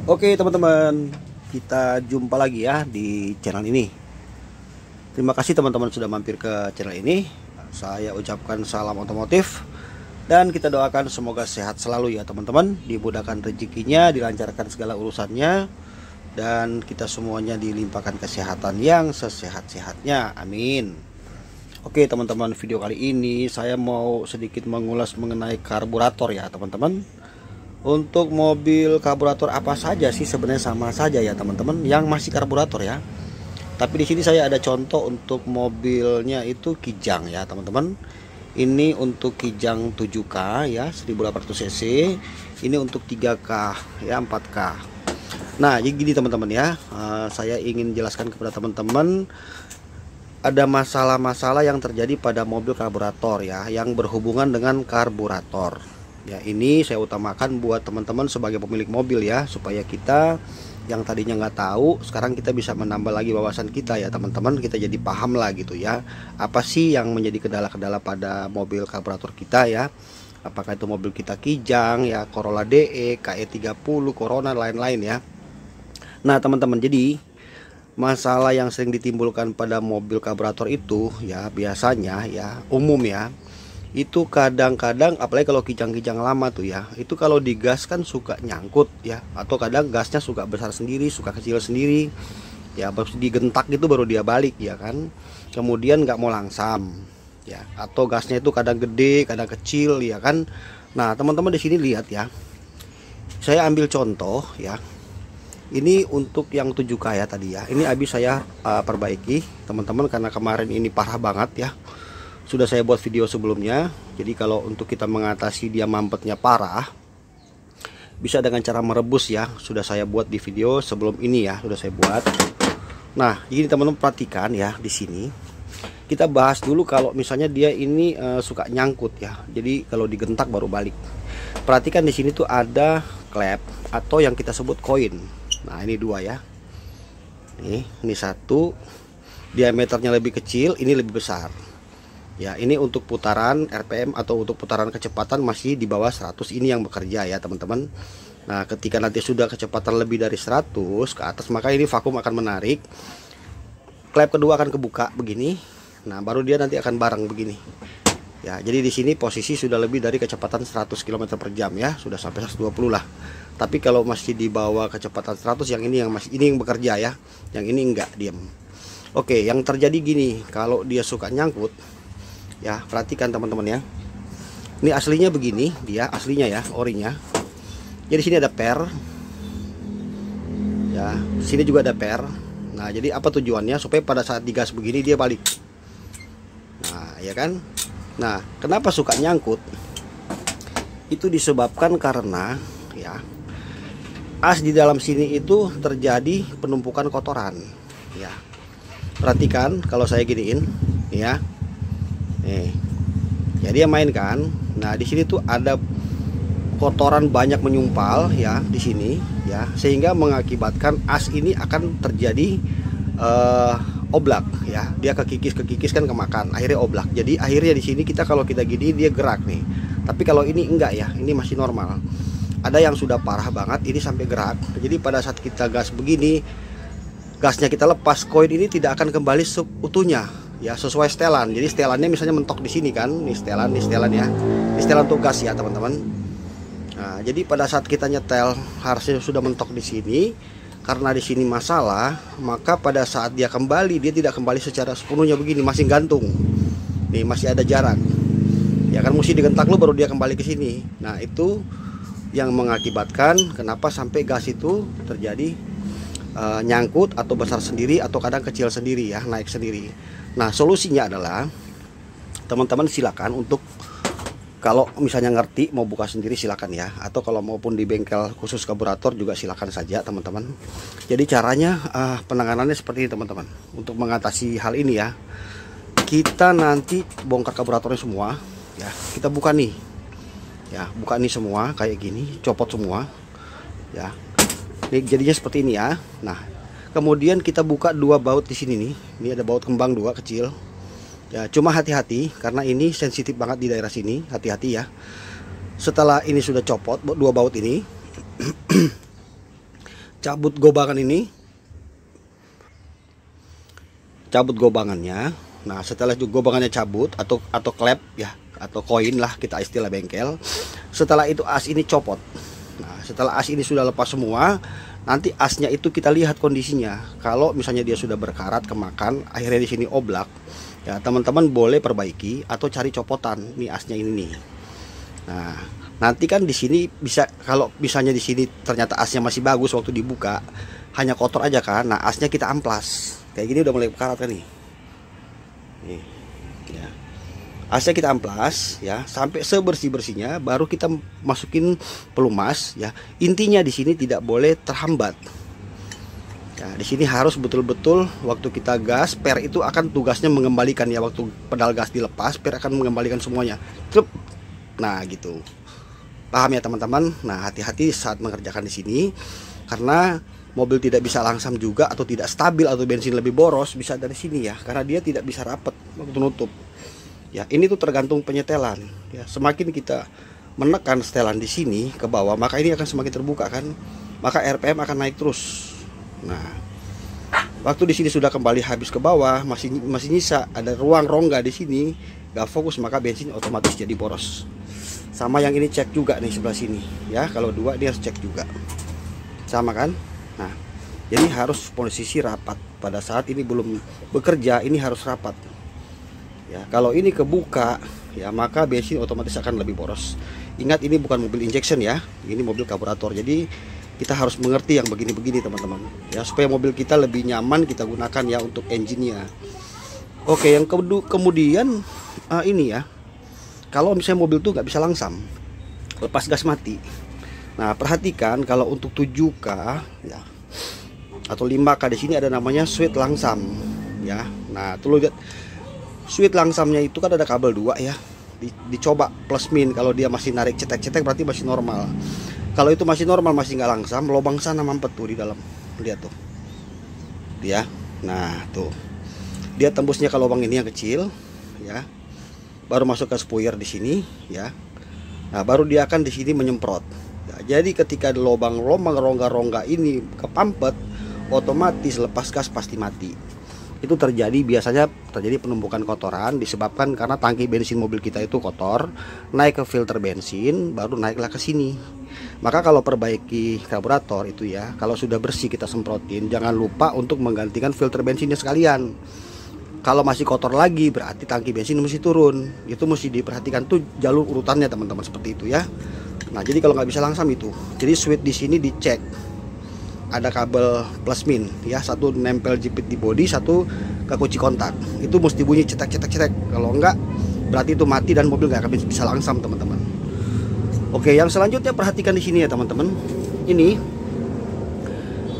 Oke teman-teman, kita jumpa lagi ya di channel ini. Terima kasih teman-teman sudah mampir ke channel ini. Saya ucapkan salam otomotif dan kita doakan semoga sehat selalu ya teman-teman, dimudahkan rezekinya, dilancarkan segala urusannya, dan kita semuanya dilimpahkan kesehatan yang sesehat-sehatnya. Amin. Oke teman-teman, video kali ini saya mau sedikit mengulas mengenai karburator ya teman-teman. Untuk mobil karburator apa saja sih sebenarnya sama saja ya teman-teman, yang masih karburator ya. Tapi di sini saya ada contoh untuk mobilnya itu Kijang ya teman-teman. Ini untuk Kijang 7K ya 1800 cc. Ini untuk 3K ya 4K. Nah jadi gini teman-teman ya, saya ingin jelaskan kepada teman-teman ada masalah-masalah yang terjadi pada mobil karburator ya, yang berhubungan dengan karburator. Ya ini saya utamakan buat teman-teman sebagai pemilik mobil ya, supaya kita yang tadinya nggak tahu sekarang kita bisa menambah lagi wawasan kita ya teman-teman. Kita jadi paham lah gitu ya, apa sih yang menjadi kendala-kendala pada mobil karburator kita ya. Apakah itu mobil kita Kijang ya, Corolla DE, KE30, Corona, lain-lain ya. Nah teman-teman, jadi masalah yang sering ditimbulkan pada mobil karburator itu ya biasanya ya umum ya, itu kadang-kadang apalagi kalau kijang-kijang lama tuh ya, itu kalau digas kan suka nyangkut ya, atau kadang gasnya suka besar sendiri, suka kecil sendiri ya, baru digentak gitu baru dia balik ya kan. Kemudian nggak mau langsam ya, atau gasnya itu kadang gede kadang kecil ya kan. Nah teman-teman di sini lihat ya, saya ambil contoh ya, ini untuk yang 7K ya tadi ya, ini habis saya perbaiki teman-teman, karena kemarin ini parah banget ya. Sudah saya buat video sebelumnya. Jadi kalau untuk kita mengatasi dia mampetnya parah, bisa dengan cara merebus ya. Sudah saya buat di video sebelum ini ya, sudah saya buat. Nah, jadi teman-teman perhatikan ya di sini. Kita bahas dulu kalau misalnya dia ini suka nyangkut ya. Jadi kalau digentak baru balik. Perhatikan di sini tuh ada klep atau yang kita sebut koin. Nah, ini dua ya. Ini satu, diameternya lebih kecil, ini lebih besar. Ya ini untuk putaran RPM atau untuk putaran kecepatan masih di bawah 100, ini yang bekerja ya teman-teman. Nah ketika nanti sudah kecepatan lebih dari 100 ke atas, maka ini vakum akan menarik, klep kedua akan kebuka begini. Nah baru dia nanti akan bareng begini ya. Jadi di sini posisi sudah lebih dari kecepatan 100 km per jam ya, sudah sampai 120 lah. Tapi kalau masih di bawah kecepatan 100, yang ini yang masih, ini yang bekerja ya, yang ini enggak, diam. Oke, yang terjadi gini, kalau dia suka nyangkut ya, perhatikan teman-teman ya. Ini aslinya begini, dia aslinya ya, orinya. Jadi sini ada per. Ya, sini juga ada per. Nah, jadi apa tujuannya? Supaya pada saat digas begini dia balik. Nah, ya kan? Nah, kenapa suka nyangkut? Itu disebabkan karena ya, as di dalam sini itu terjadi penumpukan kotoran. Ya. Perhatikan kalau saya giniin, ya. Ya dia main kan. Nah di sini tuh ada kotoran banyak menyumpal ya di sini ya, sehingga mengakibatkan as ini akan terjadi oblak ya. Dia kekikis kan kemakan, akhirnya oblak. Jadi akhirnya di sini kita kalau kita gini dia gerak nih. Tapi kalau ini enggak ya, ini masih normal. Ada yang sudah parah banget ini sampai gerak. Jadi pada saat kita gas begini, gasnya kita lepas, koin ini tidak akan kembali seutuhnya ya, sesuai setelan. Jadi setelannya misalnya mentok di sini kan, ini setelan ya, ini setelan untuk gas ya teman-teman. Nah jadi pada saat kita nyetel harusnya sudah mentok di sini. Karena di sini masalah, maka pada saat dia kembali, dia tidak kembali secara sepenuhnya begini, masih gantung nih, masih ada jarak ya kan, mesti digentak lu baru dia kembali ke sini. Nah itu yang mengakibatkan kenapa sampai gas itu terjadi nyangkut atau besar sendiri atau kadang kecil sendiri ya, naik sendiri. Nah solusinya adalah teman-teman silakan untuk, kalau misalnya ngerti mau buka sendiri silakan ya, atau kalau maupun di bengkel khusus karburator juga silakan saja teman-teman. Jadi caranya penanganannya seperti ini teman-teman. Untuk mengatasi hal ini ya, kita nanti bongkar karburatornya semua ya, kita buka nih ya, buka nih semua kayak gini, copot semua ya. Ini jadinya seperti ini ya. Nah, kemudian kita buka dua baut di sini nih. Ini ada baut kembang dua kecil. Ya, cuma hati-hati karena ini sensitif banget di daerah sini. Hati-hati ya. Setelah ini sudah copot dua baut ini, cabut gobangan ini, cabut gobangannya. Nah, setelah gobangannya cabut atau klep ya, atau koin lah kita istilah bengkel. Setelah itu as ini copot. Nah, setelah as ini sudah lepas semua, nanti asnya itu kita lihat kondisinya. Kalau misalnya dia sudah berkarat, kemakan, akhirnya di sini oblak, ya teman-teman boleh perbaiki atau cari copotan nih asnya ini nih. Nah, nanti kan di sini bisa, kalau misalnya di sini ternyata asnya masih bagus waktu dibuka, hanya kotor aja kan. Nah, asnya kita amplas. Kayak gini udah mulai berkarat kan nih. Nih, ya. Asnya kita amplas ya sampai sebersih-bersihnya, baru kita masukin pelumas ya. Intinya di sini tidak boleh terhambat. Ya, di sini harus betul-betul waktu kita gas, per itu akan tugasnya mengembalikan ya, waktu pedal gas dilepas, per akan mengembalikan semuanya. Trup. Nah, gitu. Paham ya teman-teman? Nah, hati-hati saat mengerjakan di sini, karena mobil tidak bisa langsam juga atau tidak stabil atau bensin lebih boros bisa dari sini ya, karena dia tidak bisa rapat waktu nutup. Ya, ini tuh tergantung penyetelan. Ya, semakin kita menekan setelan di sini ke bawah, maka ini akan semakin terbuka kan, maka RPM akan naik terus. Nah, waktu di sini sudah kembali habis ke bawah, masih nyisa ada ruang rongga di sini, gak fokus, maka bensin otomatis jadi boros. Sama yang ini cek juga nih sebelah sini ya, kalau dua dia harus cek juga, sama kan. Nah, jadi harus posisi rapat. Pada saat ini belum bekerja, ini harus rapat. Ya, kalau ini kebuka, ya maka bensin otomatis akan lebih boros. Ingat, ini bukan mobil injection ya, ini mobil karburator. Jadi kita harus mengerti yang begini-begini teman-teman. Ya, supaya mobil kita lebih nyaman kita gunakan ya untuk engine-nya. Oke, yang kemudian ini ya, kalau misalnya mobil tuh nggak bisa langsam, lepas gas mati. Nah, perhatikan kalau untuk 7K ya atau 5K di sini ada namanya switch langsam ya. Nah, tuh lihat switch langsamnya itu kan ada kabel 2 ya. Dicoba plus min, kalau dia masih narik cetek-cetek berarti masih normal. Kalau itu masih normal, masih nggak langsam, lubang sana mampet tuh di dalam. Lihat tuh. Dia. Nah, tuh. Dia tembusnya ke lubang ini yang kecil ya. Baru masuk ke spoiler di sini ya. Nah, baru dia akan di sini menyemprot. Jadi ketika lubang rongga-rongga ini kepampet, otomatis lepas gas pasti mati. Itu biasanya terjadi penumpukan kotoran disebabkan karena tangki bensin mobil kita itu kotor, naik ke filter bensin, baru naiklah ke sini. Maka kalau perbaiki karburator itu ya, kalau sudah bersih kita semprotin, jangan lupa untuk menggantikan filter bensinnya sekalian. Kalau masih kotor lagi berarti tangki bensin mesti turun. Itu mesti diperhatikan tuh jalur urutannya teman-teman, seperti itu ya. Nah, jadi kalau nggak bisa langsam itu, jadi switch di sini dicek. Ada kabel plus min ya, satu nempel jepit di bodi, satu ke kunci kontak. Itu mesti bunyi cetek. Kalau enggak berarti itu mati dan mobil nggak akan bisa langsam teman-teman. Oke, yang selanjutnya perhatikan di sini ya teman-teman. Ini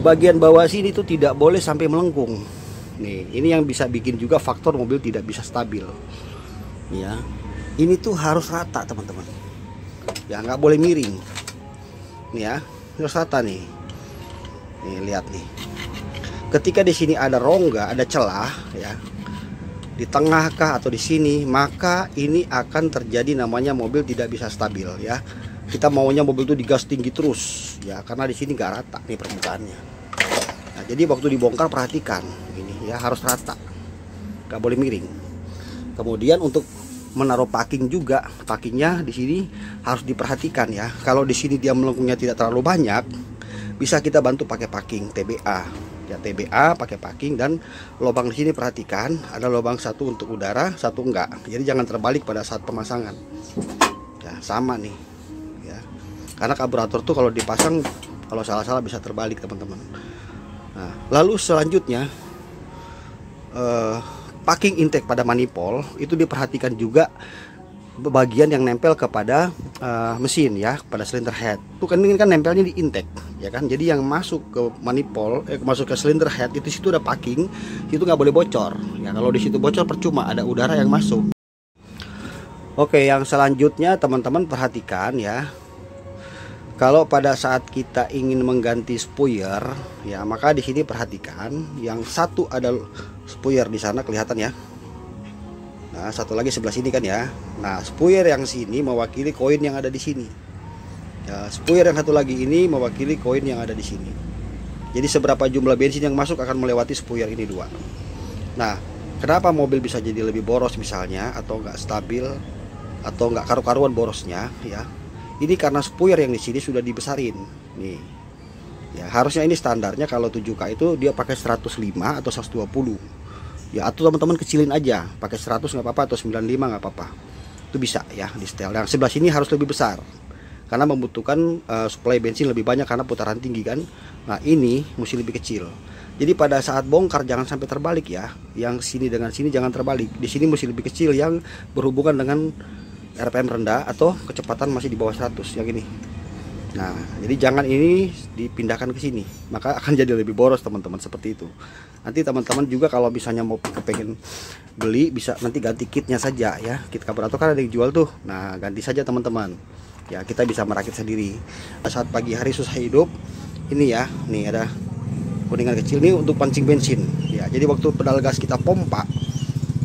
bagian bawah sini tuh tidak boleh sampai melengkung. Nih, ini yang bisa bikin juga faktor mobil tidak bisa stabil. Ya, ini tuh harus rata teman-teman. Ya, nggak boleh miring. Nih ya, harus rata nih. Nih, lihat nih. Ketika di sini ada rongga, ada celah ya, di tengah kah atau di sini, maka ini akan terjadi namanya mobil tidak bisa stabil ya. Kita maunya mobil itu digas tinggi terus ya, karena di sini nggak rata nih permukaannya. Nah, jadi waktu dibongkar perhatikan ini ya, harus rata, nggak boleh miring. Kemudian untuk menaruh packing juga, packingnya di sini harus diperhatikan ya. Kalau di sini dia melengkungnya tidak terlalu banyak, bisa kita bantu pakai packing TBA ya, TBA pakai packing. Dan lubang di sini perhatikan, ada lubang satu untuk udara, satu enggak. Jadi jangan terbalik pada saat pemasangan ya, sama nih ya, karena karburator tuh kalau dipasang, kalau salah-salah bisa terbalik teman-teman. Nah, lalu selanjutnya packing intake pada manifold itu diperhatikan juga, bagian yang nempel kepada mesin ya, pada cylinder head. Itu kan ini kan nempelnya di intake ya kan. Jadi yang masuk ke manifold, masuk ke cylinder head itu, situ ada packing, itu nggak boleh bocor ya. Kalau di situ bocor percuma, ada udara yang masuk. Oke, yang selanjutnya teman-teman perhatikan ya. Kalau pada saat kita ingin mengganti spoiler ya, maka di sini perhatikan yang satu ada spoiler di sana kelihatan ya. Nah, satu lagi sebelah sini kan ya. Nah, spoiler yang sini mewakili koin yang ada di sini. Ya, spoiler yang satu lagi ini mewakili koin yang ada di sini. Jadi seberapa jumlah bensin yang masuk akan melewati spuyer ini dua. Nah, kenapa mobil bisa jadi lebih boros misalnya, atau nggak stabil, atau nggak karu-karuan borosnya ya? Ini karena spuyer yang di sini sudah dibesarin nih. Ya, harusnya ini standarnya kalau 7K itu dia pakai 105 atau 120. Ya, atau teman-teman kecilin aja, pakai 100 nggak apa-apa, atau 95 nggak apa-apa. Itu bisa ya di setel. Yang sebelah sini harus lebih besar karena membutuhkan suplai bensin lebih banyak karena putaran tinggi kan. Nah, ini mesti lebih kecil. Jadi pada saat bongkar jangan sampai terbalik ya. Yang sini dengan sini jangan terbalik. Di sini mesti lebih kecil yang berhubungan dengan RPM rendah atau kecepatan masih di bawah 100 yang ini. Nah, jadi jangan ini dipindahkan ke sini, maka akan jadi lebih boros teman-teman, seperti itu. Nanti teman-teman juga kalau misalnya mau kepengen beli, bisa nanti ganti kitnya saja ya. Kit karburator kan ada yang jual tuh. Nah, ganti saja teman-teman. Ya, kita bisa merakit sendiri. Saat pagi hari susah hidup, ini ya, nih ada kuningan kecil nih untuk pancing bensin. Ya, jadi waktu pedal gas kita pompa,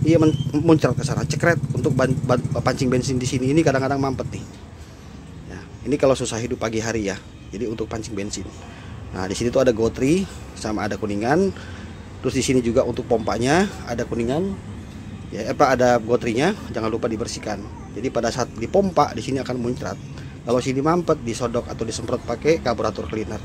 dia muncrat ke sana, cekret untuk pancing bensin di sini. Ini kadang-kadang mampet nih. Ini kalau susah hidup pagi hari ya, jadi untuk pancing bensin. Nah, di sini tuh ada gotri sama ada kuningan. Terus di sini juga untuk pompanya ada kuningan. Ya, ada gotrinya, jangan lupa dibersihkan. Jadi pada saat dipompa di sini akan muncrat. Kalau sini mampet, disodok atau disemprot pakai karburator cleaner.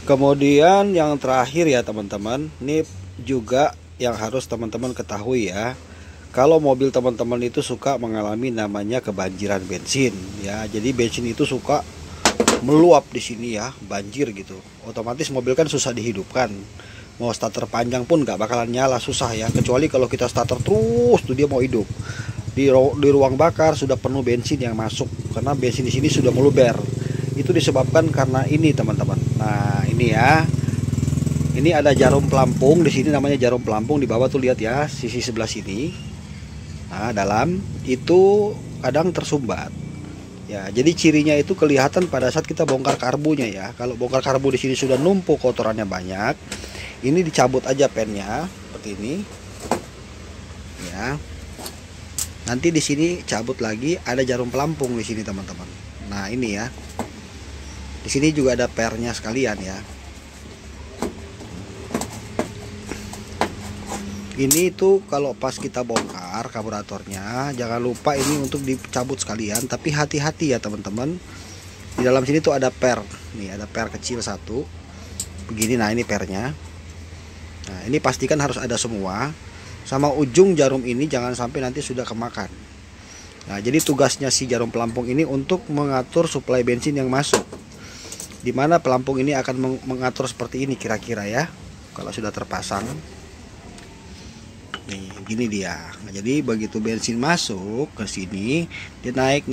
Kemudian yang terakhir ya teman-teman, ini juga yang harus teman-teman ketahui ya. Kalau mobil teman-teman itu suka mengalami namanya kebanjiran bensin ya. Jadi bensin itu suka meluap di sini ya, banjir gitu. Otomatis mobil kan susah dihidupkan. Mau starter panjang pun nggak bakalan nyala, susah ya. Kecuali kalau kita starter terus tuh dia mau hidup. Di ruang bakar sudah penuh bensin yang masuk karena bensin di sini sudah meluber. Itu disebabkan karena ini teman-teman. Nah, ini ya. Ini ada jarum pelampung di sini, namanya jarum pelampung. Di bawah tuh lihat ya, sisi sebelah sini. Nah, dalam itu kadang tersumbat. Ya, jadi cirinya itu kelihatan pada saat kita bongkar karbunya ya. Kalau bongkar karbu di sini sudah numpuk kotorannya banyak, ini dicabut aja pennya seperti ini. Ya. Nanti di sini cabut lagi, ada jarum pelampung di sini teman-teman. Nah, ini ya. Di sini juga ada pernya sekalian ya. Ini tuh kalau pas kita bongkar karburatornya, jangan lupa ini untuk dicabut sekalian. Tapi hati-hati ya teman-teman. Di dalam sini tuh ada per. Nih ada per kecil satu. Begini, nah ini pernya. Nah, ini pastikan harus ada semua. Sama ujung jarum ini jangan sampai nanti sudah kemakan. Nah, jadi tugasnya si jarum pelampung ini untuk mengatur suplai bensin yang masuk. Dimana pelampung ini akan mengatur seperti ini kira-kira ya. Kalau sudah terpasang. Nih, gini dia. Nah, jadi begitu bensin masuk ke sini, dia naik,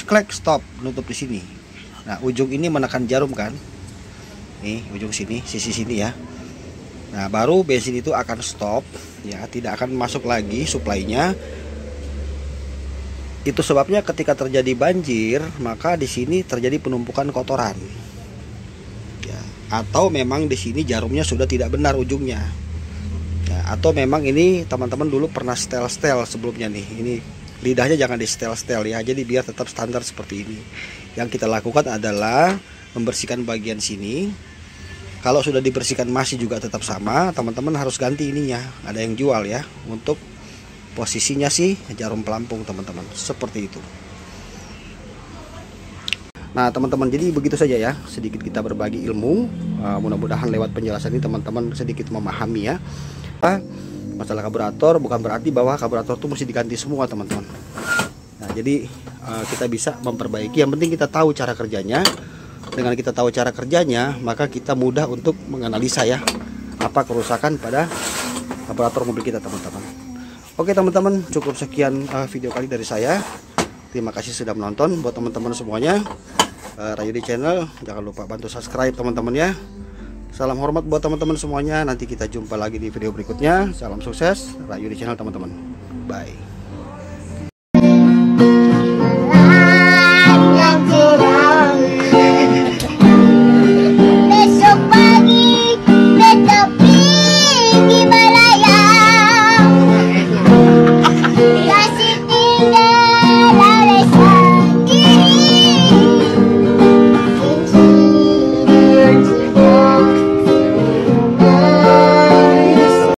ceklek, stop, nutup di sini. Nah, ujung ini menekan jarum kan? Nih, ujung sini, sisi sini ya. Nah, baru bensin itu akan stop, ya, tidak akan masuk lagi suplainya. Itu sebabnya ketika terjadi banjir, maka di sini terjadi penumpukan kotoran. Ya, atau memang di sini jarumnya sudah tidak benar ujungnya. Ya, atau memang ini teman-teman dulu pernah setel-setel sebelumnya nih. Ini lidahnya jangan di setel-setel ya. Jadi biar tetap standar seperti ini. Yang kita lakukan adalah membersihkan bagian sini. Kalau sudah dibersihkan masih juga tetap sama, teman-teman harus ganti ininya. Ada yang jual ya untuk posisinya sih jarum pelampung teman-teman. Seperti itu. Nah teman-teman, jadi begitu saja ya, sedikit kita berbagi ilmu. Mudah-mudahan lewat penjelasan ini teman-teman sedikit memahami ya. Masalah karburator bukan berarti bahwa karburator itu mesti diganti semua teman-teman. Nah, jadi kita bisa memperbaiki. Yang penting kita tahu cara kerjanya. Dengan kita tahu cara kerjanya, maka kita mudah untuk menganalisa ya apa kerusakan pada karburator mobil kita teman-teman. Oke teman-teman, cukup sekian video kali dari saya. Terima kasih sudah menonton. Buat teman-teman semuanya, Rayudi Channel, jangan lupa bantu subscribe teman-teman ya. Salam hormat buat teman-teman semuanya. Nanti kita jumpa lagi di video berikutnya. Salam sukses, Rayudi Channel teman-teman. Bye.